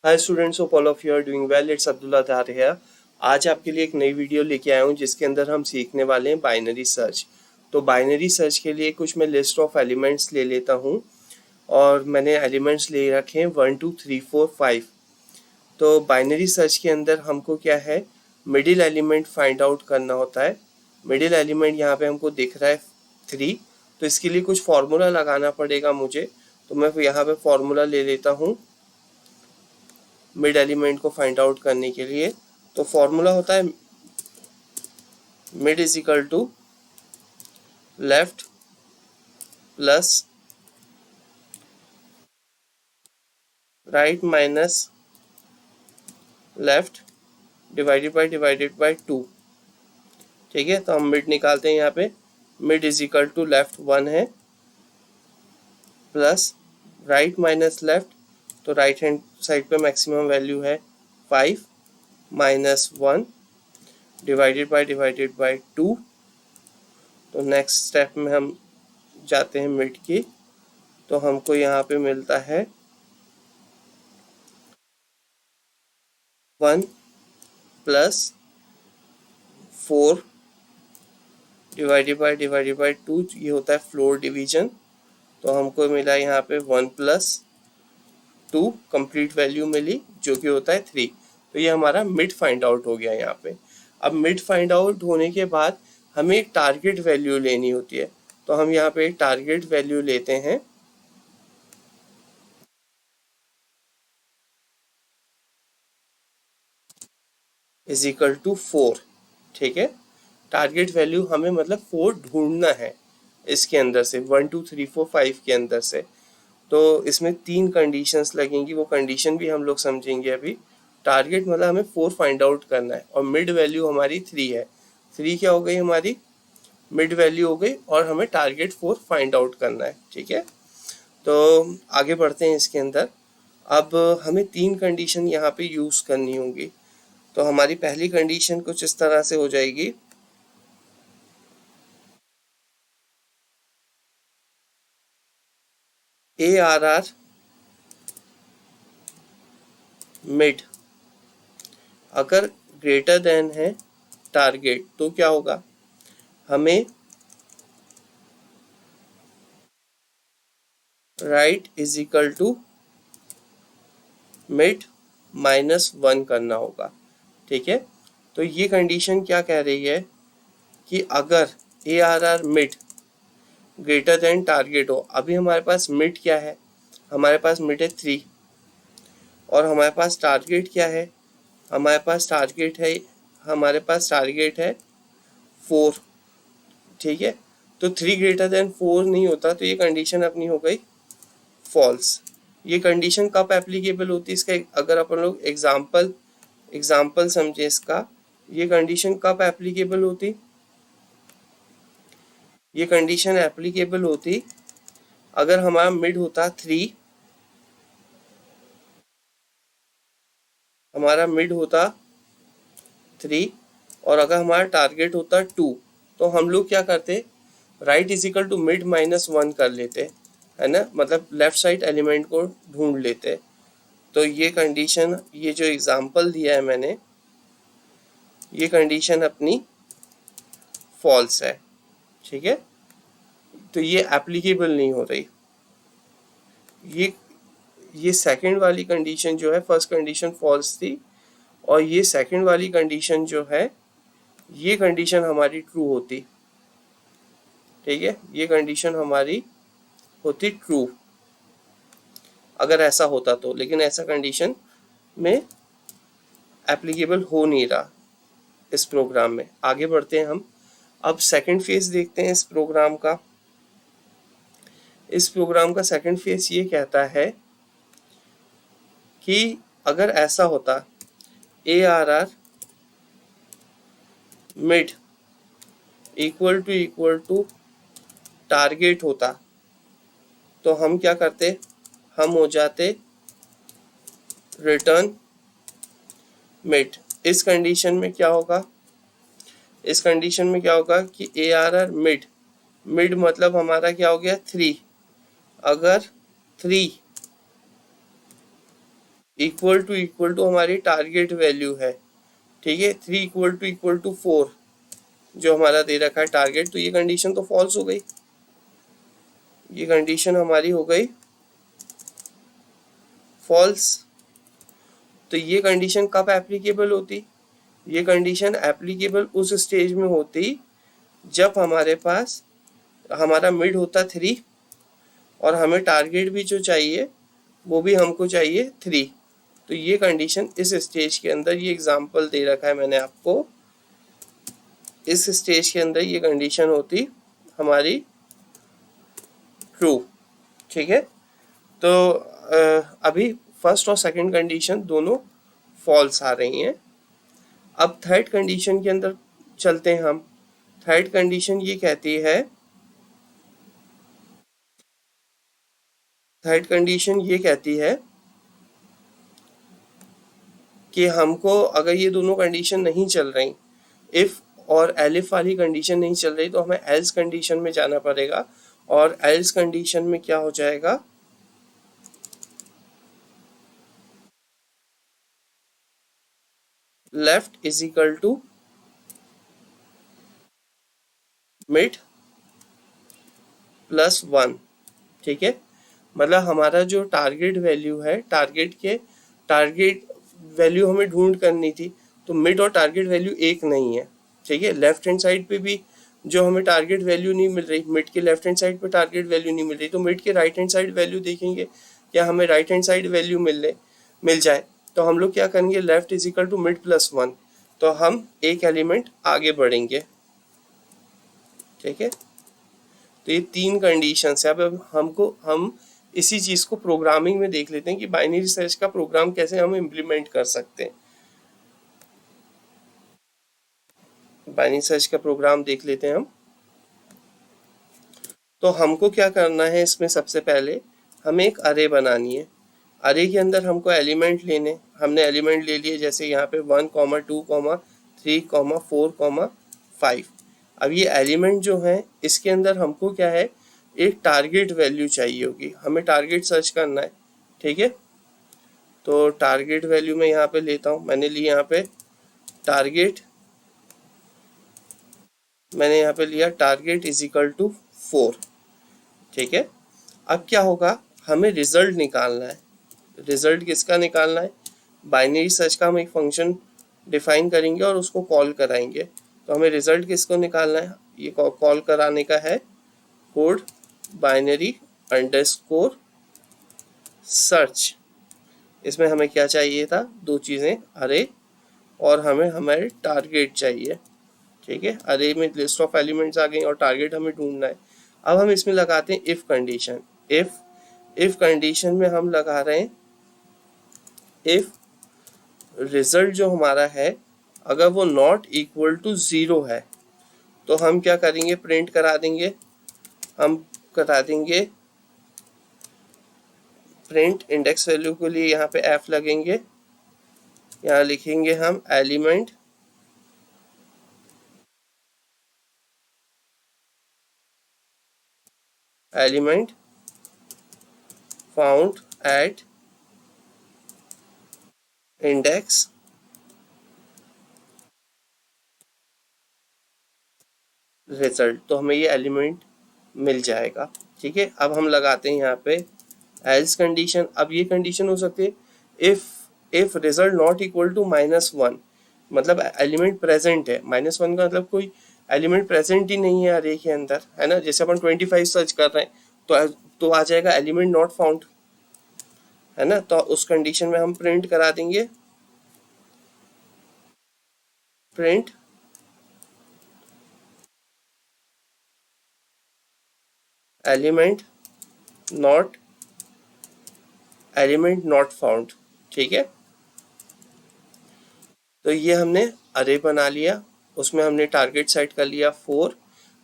Hi students, hope all of you are doing well. It's Abdullah Tar here. आज आपके लिए एक नई वीडियो लेके आया हूँ जिसके अंदर हम सीखने वाले हैं बाइनरी सर्च। तो बाइनरी सर्च के लिए कुछ मैं लिस्ट ऑफ एलिमेंट्स ले लेता हूँ और मैंने एलिमेंट्स ले रखे हैं 1 2 3 4 5। तो बाइनरी सर्च के अंदर हमको क्या है, मिडिल एलिमेंट फाइंड आउट करना होता है। मिडिल एलिमेंट यहाँ पे हमको दिख रहा है 3। तो इसके लिए कुछ फॉर्मूला लगाना पड़ेगा मुझे। तो मैं यहाँ पे फॉर्मूला ले लेता हूँ मिड एलिमेंट को फाइंड आउट करने के लिए। तो फॉर्मूला होता है mid is equal to left plus right minus left divided by 2। ठीक है, तो हम मिड निकालते हैं। यहाँ पे mid is equal to left 1 है प्लस राइट माइनस लेफ्ट, तो राइट हैंड साइड पे मैक्सिमम वैल्यू है 5 माइनस 1 डिवाइडेड बाय 2। तो नेक्स्ट स्टेप में हम जाते हैं मिड की। तो हमको यहाँ पे मिलता है 1 प्लस 4 डिवाइडेड बाय 2, ये होता है फ्लोर डिवीजन। तो हमको मिला यहाँ पे 1 प्लस 2 कंप्लीट वैल्यू मिली जो कि होता है 3। तो ये हमारा मिड फाइंड आउट हो गया यहाँ पे। अब मिड फाइंड आउट होने के बाद हमें एक टारगेट वैल्यू लेनी होती है। तो हम यहाँ पे एक टारगेट वैल्यू लेते हैं इज इक्वल टू 4। ठीक है, टारगेट वैल्यू हमें मतलब 4 ढूंढना है इसके अंदर से, 1 2 3 4 5 के अंदर से। तो इसमें 3 कंडीशंस लगेंगी, वो कंडीशन भी हम लोग समझेंगे अभी। टारगेट मतलब हमें 4 फाइंड आउट करना है और मिड वैल्यू हमारी 3 है। 3 क्या हो गई, हमारी मिड वैल्यू हो गई और हमें टारगेट 4 फाइंड आउट करना है। ठीक है, तो आगे बढ़ते हैं इसके अंदर। अब हमें 3 कंडीशन यहाँ पे यूज करनी होंगी। तो हमारी पहली कंडीशन कुछ इस तरह से हो जाएगी, ARR मिड अगर ग्रेटर देन है टारगेट तो क्या होगा, हमें right is equal to mid -1 करना होगा। ठीक है, तो ये कंडीशन क्या कह रही है कि अगर ARR mid greater than target हो। अभी हमारे पास मिड क्या है, हमारे पास मिड है 3 और हमारे पास टारगेट क्या है, हमारे पास टारगेट है 4। ठीक है, तो 3 ग्रेटर देन 4 नहीं होता, तो ये कंडीशन अपनी हो गई फॉल्स। ये कंडीशन कब एप्लीकेबल होती है, इसका अगर अपन लोग एग्जाम्पल समझे इसका, ये कंडीशन कब एप्लीकेबल होती, ये कंडीशन एप्लीकेबल होती अगर हमारा मिड होता 3, हमारा मिड होता 3 और अगर हमारा टारगेट होता 2। तो हम लोग क्या करते, right is equal to mid -1 कर लेते, है ना, मतलब लेफ्ट साइड एलिमेंट को ढूंढ लेते। तो ये कंडीशन, ये जो एग्जांपल दिया है मैंने, ये कंडीशन अपनी फॉल्स है। ठीक है, तो ये एप्लीकेबल नहीं हो रही। ये ये सेकंड वाली कंडीशन जो है, फर्स्ट कंडीशन फॉल्स थी और ये सेकंड वाली कंडीशन जो है, ये कंडीशन हमारी ट्रू होती। ठीक है, ये कंडीशन हमारी होती ट्रू अगर ऐसा होता तो, लेकिन ऐसा कंडीशन में एप्लीकेबल हो नहीं रहा इस प्रोग्राम में। आगे बढ़ते हैं हम। अब सेकंड फेज देखते हैं इस प्रोग्राम का। इस प्रोग्राम का सेकंड फेज ये कहता है कि अगर ऐसा होता ARR mid equal to target होता, तो हम क्या करते, हम हो जाते रिटर्न मिड। इस कंडीशन में क्या होगा, इस कंडीशन में क्या होगा कि ARR मिड मतलब हमारा क्या हो गया 3। अगर 3 इक्वल टू हमारी टारगेट वैल्यू है, ठीक है, 3 इक्वल टू 4 जो हमारा दे रखा है टारगेट, तो ये कंडीशन तो फॉल्स हो गई, ये कंडीशन हमारी हो गई फॉल्स। तो ये कंडीशन कब एप्लीकेबल होती, ये कंडीशन एप्लीकेबल उस स्टेज में होती जब हमारे पास हमारा मिड होता 3 और हमें टारगेट भी जो चाहिए वो भी हमको चाहिए 3। तो ये कंडीशन इस स्टेज के अंदर, ये एग्जांपल दे रखा है मैंने आपको, इस स्टेज के अंदर ये कंडीशन होती हमारी ट्रू, ठीक है। तो अभी फर्स्ट और सेकंड कंडीशन दोनों फॉल्स आ रही हैं। अब थर्ड कंडीशन के अंदर चलते हैं हम। थर्ड कंडीशन ये कहती है, थर्ड कंडीशन ये कहती है कि हमको अगर ये दोनों कंडीशन नहीं चल रही, इफ और एलिफ वाली कंडीशन नहीं चल रही, तो हमें एल्स कंडीशन में जाना पड़ेगा। और एल्स कंडीशन में क्या हो जाएगा, left is equal to mid plus 1, ठीक है। मतलब हमारा जो टारगेट वैल्यू है, टारगेट वैल्यू हमें ढूंढ करनी थी, तो मिड और टारगेट वैल्यू एक नहीं है, ठीक है। लेफ्ट हैंड साइड पे भी जो हमें टारगेट वैल्यू नहीं मिल रही, मिड के लेफ्ट हैंड साइड पे टारगेट वैल्यू नहीं मिल रही, तो मिड के राइट हैंड साइड वैल्यू देखेंगे, या हमें राइट हैंड साइड वैल्यू मिल जाए, तो हम लोग क्या करेंगे, left is equal to mid plus 1, तो हम एक एलिमेंट आगे बढ़ेंगे, ठीक है। तो ये तीन कंडीशंस है। अब हम इसी चीज को प्रोग्रामिंग में देख लेते हैं कि बाइनरी सर्च का प्रोग्राम कैसे हम इम्प्लीमेंट कर सकते हैं। बाइनरी सर्च का प्रोग्राम देख लेते हैं हम। तो हमको क्या करना है, इसमें सबसे पहले हमें एक अरे बनानी है। अरे के अंदर हमको एलिमेंट लेने, हमने एलिमेंट ले लिए, जैसे यहाँ पे 1, 2, 3, 4, 5। अब ये एलिमेंट जो है इसके अंदर हमको क्या है, एक टारगेट वैल्यू चाहिए होगी, हमें टारगेट सर्च करना है, ठीक है। तो टारगेट वैल्यू मैं यहाँ पे लेता हूँ, मैंने ली यहाँ पे टारगेट, मैंने यहाँ पे लिया टारगेट इज इक्वल टू 4, ठीक है। अब क्या होगा, हमें रिजल्ट निकालना है। रिजल्ट किसका निकालना है, बाइनरी सर्च का हम एक फंक्शन डिफाइन करेंगे और उसको कॉल कराएंगे। तो हमें रिजल्ट किसको निकालना है, ये कॉल कराने का है कोड बाइनरी अंडरस्कोर सर्च। इसमें हमें क्या चाहिए था, दो चीज़ें, अरे और हमें हमारे टारगेट चाहिए, ठीक है। अरे में लिस्ट ऑफ एलिमेंट्स आ गई और टारगेट हमें ढूंढना है। अब हम इसमें लगाते हैं इफ कंडीशन। इफ कंडीशन में हम लगा रहे हैं, इफ रिजल्ट जो हमारा है अगर वो नॉट इक्वल टू 0 है, तो हम क्या करेंगे, प्रिंट करा देंगे, हम करा देंगे प्रिंट इंडेक्स वैल्यू के लिए यहाँ पे एफ लगेंगे, यहाँ लिखेंगे हम element found at index result, तो हमें ये एलिमेंट मिल जाएगा, ठीक है। अब हम लगाते हैं यहाँ पे एल्स कंडीशन। अब ये कंडीशन हो सकती है if result not equal to -1, मतलब एलिमेंट प्रेजेंट है। -1 का मतलब कोई एलिमेंट प्रेजेंट ही नहीं है अरे के अंदर, है ना। जैसे अपन 25 सर्च कर रहे हैं तो आ जाएगा एलिमेंट नॉट फाउंड, है ना। तो उस कंडीशन में हम प्रिंट करा देंगे, प्रिंट एलिमेंट नॉट फाउंड, ठीक है। तो ये हमने अरे बना लिया, उसमें हमने टारगेट सेट कर लिया 4,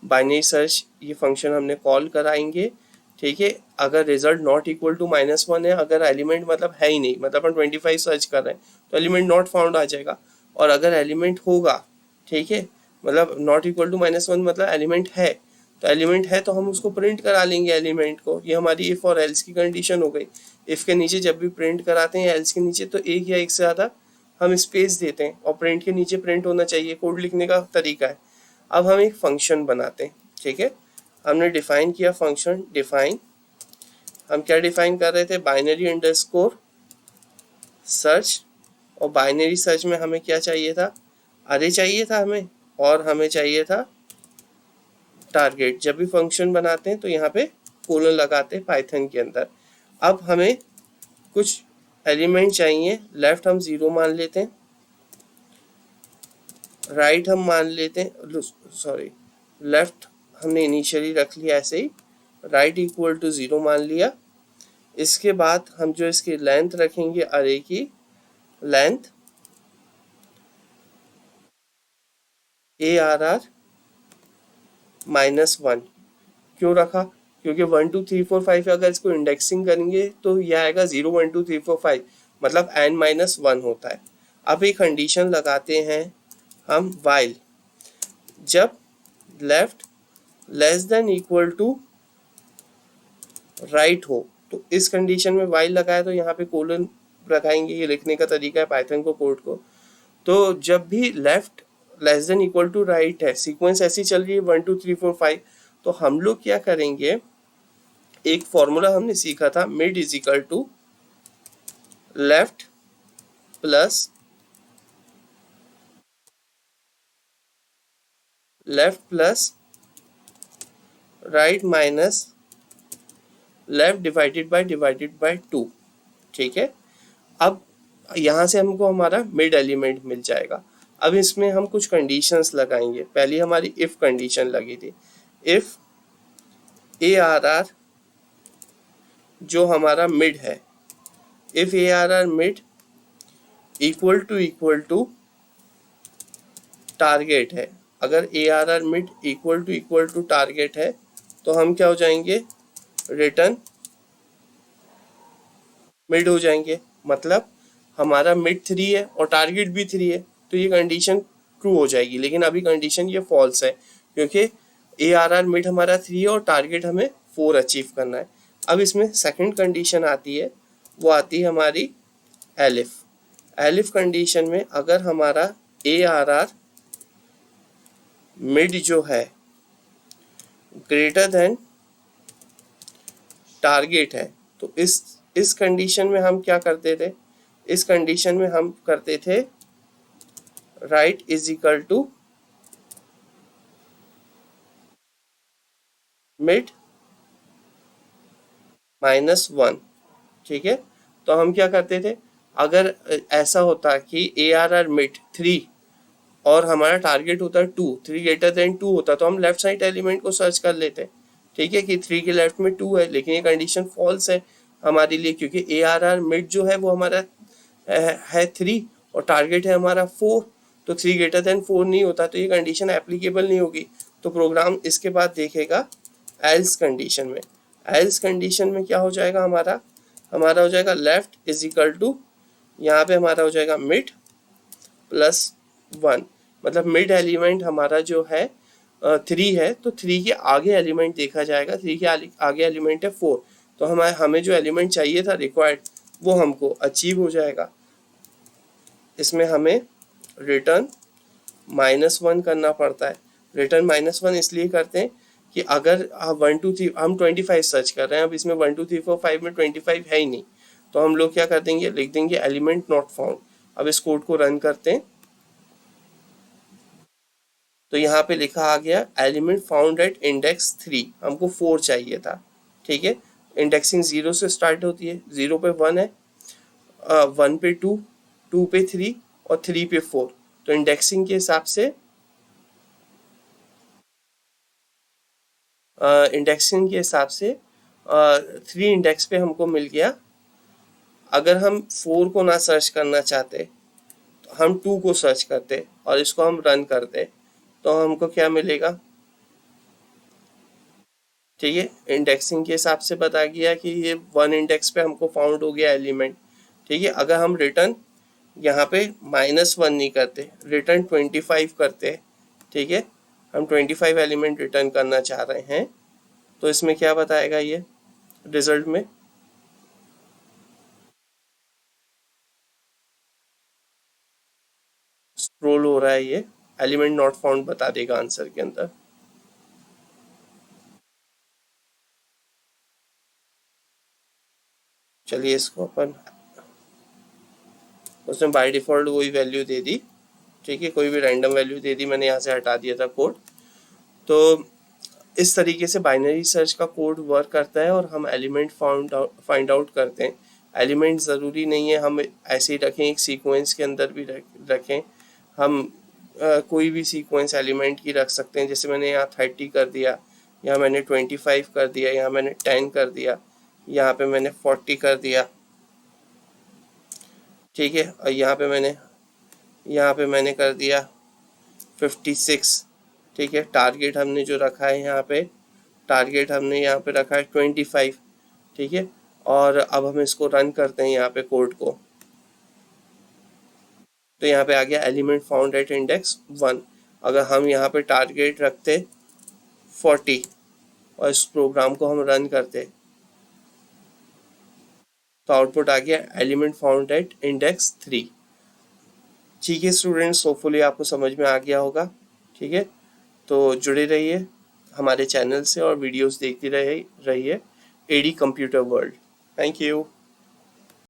बाइनरी सर्च ये फंक्शन हमने कॉल कराएंगे, ठीक है। अगर रिजल्ट नॉट इक्वल टू -1 है, अगर एलिमेंट मतलब है ही नहीं, मतलब अपन 25 सर्च कर रहे हैं तो एलिमेंट नॉट फाउंड आ जाएगा। और अगर एलिमेंट होगा, ठीक है, मतलब नॉट इक्वल टू -1 मतलब एलिमेंट है, तो एलिमेंट है तो हम उसको प्रिंट करा लेंगे एलिमेंट को। ये हमारी इफ और एल्स की कंडीशन हो गई। इफ के नीचे जब भी प्रिंट कराते हैं एल्स के नीचे तो एक या एक से ज़्यादा हम स्पेस देते हैं और प्रिंट के नीचे प्रिंट होना चाहिए, कोड लिखने का तरीका है। अब हम एक फंक्शन बनाते हैं, ठीक है। हमने डिफाइन किया फंक्शन डिफाइन, हम क्या डिफाइन कर रहे थे, बाइनरी अंडरस्कोर सर्च, और बाइनरी सर्च में हमें क्या चाहिए था, अरे चाहिए था हमें, और हमें चाहिए था टारगेट। जब भी फंक्शन बनाते हैं तो यहाँ पे कोलन लगाते हैं पाइथन के अंदर। अब हमें कुछ एलिमेंट चाहिए, लेफ्ट हम 0 मान लेते हैं, राइट हम मान लेते हैं, सॉरी लेफ्ट हमने इनिशियली रख लिया ऐसे ही, राइट इक्वल टू 0 मान लिया। इसके बाद हम जो इसकी लेंथ रखेंगे, अरे की लेंथ ARR -1। क्यों रखा, क्योंकि 1 2 3 4 5 अगर इसको इंडेक्सिंग करेंगे तो यह आएगा 0 1 2 3 4 5, मतलब n-1 होता है। अब एक कंडीशन लगाते हैं हम, वाइल जब left less than equal to right हो, तो इस कंडीशन में वाइल लगाया तो यहाँ पे कोलन लगाएंगे, ये लिखने का तरीका है पाइथन को, कोड को। तो जब भी left less than equal to right है, सीक्वेंस ऐसी चल रही है 1 2 3 4 5, तो हम लोग क्या करेंगे, एक फॉर्मूला हमने सीखा था, mid is equal to left plus right minus left divided by 2, ठीक है। अब यहाँ से हमको हमारा मिड एलिमेंट मिल जाएगा। अब इसमें हम कुछ कंडीशंस लगाएंगे। पहली हमारी इफ कंडीशन लगी थी, इफ ARR जो हमारा मिड है, if ARR mid equal to target है, अगर ARR mid equal to target है तो हम क्या हो जाएंगे, रिटर्न मिड हो जाएंगे। मतलब हमारा मिड 3 है और टारगेट भी 3 है, तो ये कंडीशन ट्रू हो जाएगी। लेकिन अभी कंडीशन ये फॉल्स है, क्योंकि ARR मिड हमारा 3 है और टारगेट हमें 4 अचीव करना है। अब इसमें सेकंड कंडीशन आती है, वो आती है हमारी एलिफ कंडीशन में अगर हमारा ARR मिड जो है ग्रेटर देन टारगेट है, तो इस कंडीशन में हम क्या करते थे, इस कंडीशन में हम करते थे right is equal to mid -1, ठीक है। तो हम क्या करते थे, अगर ऐसा होता कि ARR मिड 3 और हमारा टारगेट होता 2, 3 ग्रेटर देन 2 होता, तो हम लेफ्ट साइड एलिमेंट को सर्च कर लेते, ठीक है, कि 3 के लेफ्ट में 2 है। लेकिन ये कंडीशन फॉल्स है हमारे लिए, क्योंकि ARR मिड जो है वो हमारा है 3 और टारगेट है हमारा 4, तो 3 ग्रेटर देन 4 नहीं होता, तो ये कंडीशन एप्लीकेबल नहीं होगी। तो प्रोग्राम इसके बाद देखेगा एल्स कंडीशन में। एल्स कंडीशन में क्या हो जाएगा, हमारा हो जाएगा लेफ्ट इज इक्वल टू, यहाँ पे हमारा हो जाएगा मिड +1, मतलब मिड एलिमेंट हमारा जो है 3 है, तो 3 के आगे एलिमेंट देखा जाएगा, 3 के आगे एलिमेंट है 4, तो हमें जो एलिमेंट चाहिए था रिक्वायर्ड, वो हमको अचीव हो जाएगा। इसमें हमें रिटर्न -1 करना पड़ता है। रिटर्न -1 इसलिए करते हैं कि अगर 1 2 3 हम 25 सर्च कर रहे हैं, अब इसमें 1 2 3 4 5 में 25 है ही नहीं, तो हम लोग क्या कर देंगे, लिख देंगे एलिमेंट नॉट फाउंड। अब इस कोड को रन करते हैं तो यहाँ पे लिखा आ गया एलिमेंट फाउंड एट इंडेक्स 3, हमको 4 चाहिए था, ठीक है। इंडेक्सिंग 0 से स्टार्ट होती है, 0 पे 1 है, 1 पे 2, 2 पे 3 और 3 पे 4, तो इंडेक्सिंग के हिसाब से इंडेक्सिंग के हिसाब से 3 इंडेक्स पे हमको मिल गया। अगर हम 4 को ना सर्च करना चाहते तो हम 2 को सर्च करते और इसको हम रन करते, तो हमको क्या मिलेगा, ठीक है। इंडेक्सिंग के हिसाब से बता गया कि ये 1 इंडेक्स पे हमको फाउंड हो गया एलिमेंट, ठीक है। अगर हम रिटर्न यहाँ पे -1 नहीं करते, रिटर्न 25 करते, ठीक है, हम 25 एलिमेंट रिटर्न करना चाह रहे हैं, तो इसमें क्या बताएगा ये रिजल्ट में, स्क्रॉल हो रहा है, ये एलिमेंट नॉट फाउंड बता देगा आंसर के अंदर। चलिए इसको अपन, उसने बाय डिफॉल्ट वही वैल्यू दे दी, ठीक है, कोई भी रैंडम वैल्यू दे दी, मैंने यहाँ से हटा दिया था कोड। तो इस तरीके से बाइनरी सर्च का कोड वर्क करता है और हम एलिमेंट फाइंड आउट करते हैं। एलिमेंट ज़रूरी नहीं है हम ऐसे ही रखें, एक सीक्वेंस के अंदर भी रखें हम। कोई भी सीक्वेंस एलिमेंट की रख सकते हैं, जैसे मैंने यहाँ 30 कर दिया, यहाँ मैंने 25 कर दिया, यहाँ मैंने 10 कर दिया, यहाँ पे मैंने 40 कर दिया, ठीक है, और यहाँ पे मैंने कर दिया 56, ठीक है। टारगेट हमने जो रखा है यहाँ पे, टारगेट हमने यहाँ पे रखा है 25, ठीक है। और अब हम इसको रन करते हैं यहाँ पे कोड को, तो यहाँ पे आ गया एलिमेंट फाउंड एट इंडेक्स 1। अगर हम यहाँ पे टारगेट रखते 40 और इस प्रोग्राम को हम रन करते, तो आउटपुट आ गया एलिमेंट फाउंड एट इंडेक्स 3। ठीक है स्टूडेंट्स, होपफुली आपको समझ में आ गया होगा, ठीक है। तो जुड़े रहिए हमारे चैनल से और वीडियोस देखते रहिए AD computer world. Thank you.